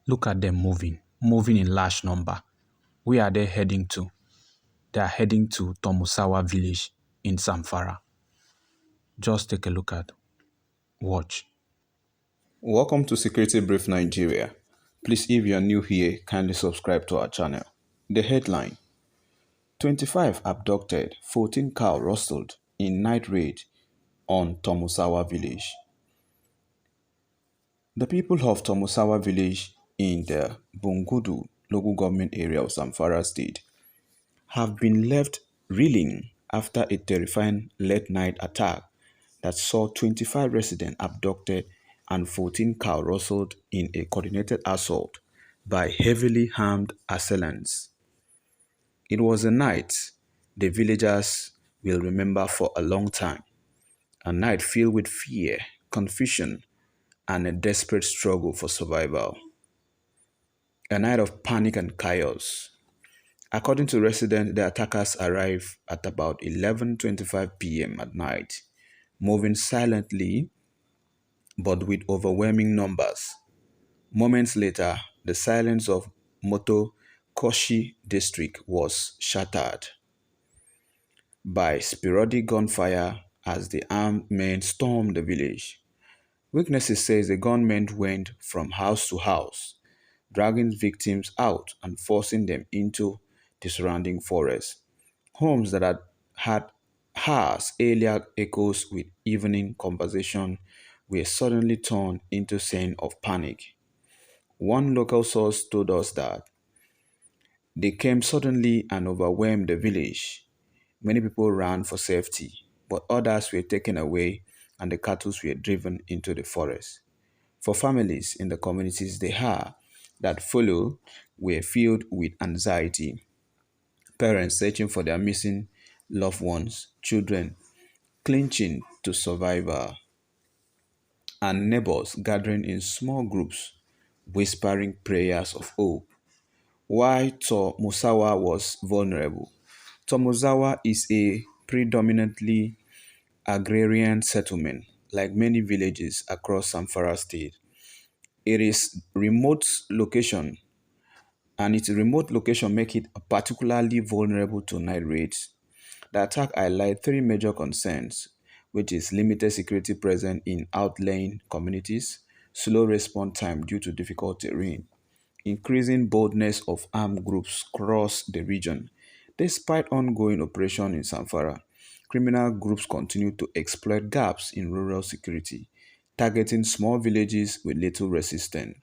Look at them moving in large number. Where are they heading to? They are heading to Turmuzawa Village in Zamfara. Just take a look at. Watch. Welcome to Security Brief Nigeria. Please, if you are new here, kindly subscribe to our channel. The headline: 25 abducted, 14 cow rustled in night raid on Turmuzawa Village. The people of Turmuzawa Village in the Bungudu local government area of Zamfara state have been left reeling after a terrifying late-night attack that saw 25 residents abducted and 14 cows rustled in a coordinated assault by heavily armed assailants. It was a night the villagers will remember for a long time, a night filled with fear, confusion, and a desperate struggle for survival. A night of panic and chaos. According to residents, the attackers arrived at about 11:25 p.m. at night, moving silently but with overwhelming numbers. Moments later, the silence of Kotorkoshi District was shattered by sporadic gunfire as the armed men stormed the village. Witnesses say the gunmen went from house to house, dragging victims out and forcing them into the surrounding forest. Homes that had hours earlier echoes with evening conversation were suddenly turned into scene of panic. One local source told us that they came suddenly and overwhelmed the village. Many people ran for safety, but others were taken away and the cattle were driven into the forest. For families in the communities they had that followed were filled with anxiety. Parents searching for their missing loved ones, children clinging to survival, and neighbors gathering in small groups, whispering prayers of hope. Why Musawa was vulnerable? Tomozawa is a predominantly agrarian settlement, like many villages across Zamfara state. It is remote location, and its remote location make it particularly vulnerable to night raids. The attack highlights three major concerns, which is limited security presence in outlying communities, slow response time due to difficult terrain, increasing boldness of armed groups across the region. Despite ongoing operation in Zamfara, criminal groups continue to exploit gaps in rural security, targeting small villages with little resistance.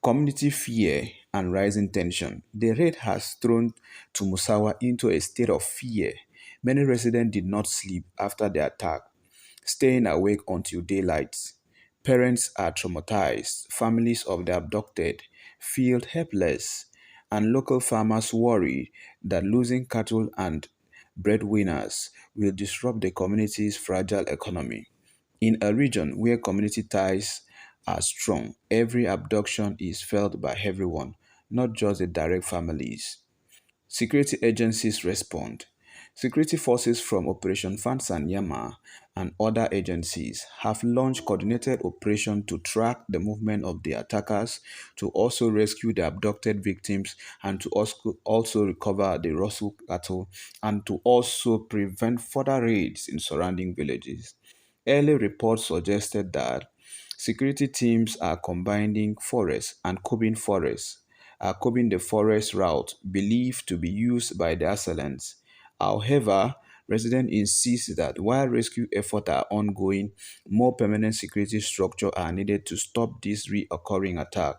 Community fear and rising tension. The raid has thrown Tumusawa into a state of fear. Many residents did not sleep after the attack, staying awake until daylight. Parents are traumatized, families of the abducted feel helpless, and local farmers worry that losing cattle and breadwinners will disrupt the community's fragile economy. In a region where community ties are strong, every abduction is felt by everyone, not just the direct families. Security agencies respond. Security forces from Operation FANSAN YANMA and other agencies have launched coordinated operations to track the movement of the attackers, to also rescue the abducted victims, and to also recover the rustled cattle, and to also prevent further raids in surrounding villages. Early reports suggested that security teams are combining forests and combing the forest route believed to be used by the assailants. However, residents insist that while rescue efforts are ongoing, more permanent security structures are needed to stop this reoccurring attack.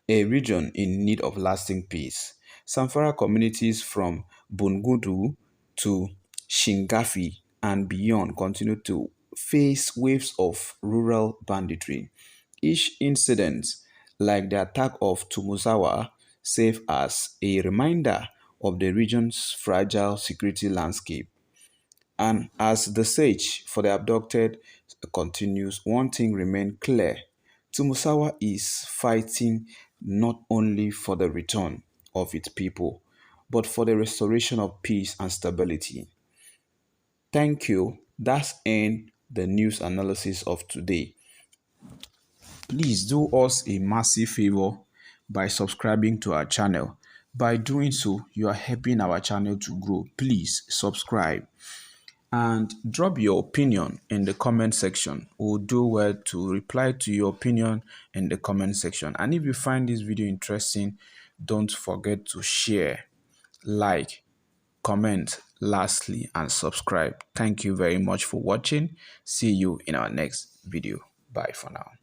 A region in need of lasting peace. Zamfara communities from Bungudu to Shingafi and beyond continue to face waves of rural banditry. Each incident, like the attack of Tumuzawa, serves as a reminder of the region's fragile security landscape. And as the search for the abducted continues, one thing remains clear. Tumusawa is fighting not only for the return of its people, but for the restoration of peace and stability. Thank you. That's end the news analysis of today. please do us a massive favor by subscribing to our channel. By doing so, you are helping our channel to grow. Please subscribe and drop your opinion in the comment section. We'll do well to reply to your opinion in the comment section. And if you find this video interesting, don't forget to share, like, comment, lastly, and subscribe. Thank you very much for watching. See you in our next video. Bye for now.